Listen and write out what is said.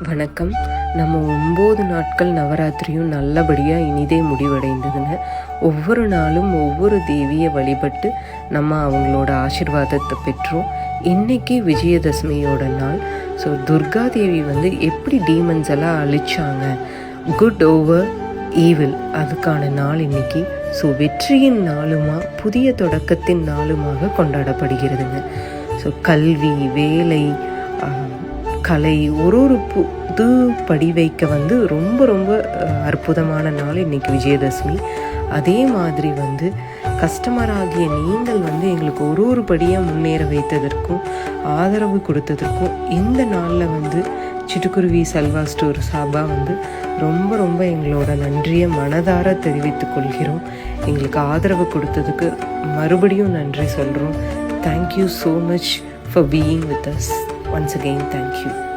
வணக்கம். நம்ம 9 நாட்கள் நவராத்திரியும் நல்லபடியாக இனிதே முடிவடைந்ததுங்க. ஒவ்வொரு நாளும் ஒவ்வொரு தேவியை வழிபட்டு நம்ம அவங்களோட ஆசீர்வாதத்தை பெற்றோம். இன்றைக்கி விஜயதசமியோட நாள். ஸோ துர்கா தேவி எப்படி டீமன்ஸ் எல்லாம் அழிச்சாங்க, குட் ஓவர் ஈவில், அதுக்கான நாள் இன்றைக்கி. ஸோ வெற்றியின் நாளுமாக, புதிய தொடக்கத்தின் நாளுமாக கொண்டாடப்படுகிறதுங்க. ஸோ கல்வி, வேலை, கலை, ஒரு புது படி வைக்க ரொம்ப ரொம்ப அற்புதமான நாள் இன்றைக்கி விஜயதசமி. அதே மாதிரி கஸ்டமராகிய நீங்கள் எங்களுக்கு ஒரு படியாக முன்னேற வைத்ததற்கும் ஆதரவு கொடுத்ததற்கும் இந்த நாளில் சிட்டுக்குருவி சல்வா ஸ்டோர் சார்பாக ரொம்ப ரொம்ப எங்களோட நன்றியை மனதார தெரிவித்துக் கொள்கிறோம். எங்களுக்கு ஆதரவு கொடுத்ததுக்கு மறுபடியும் நன்றி சொல்கிறோம். Thank you so much for being with us. Once again, thank you.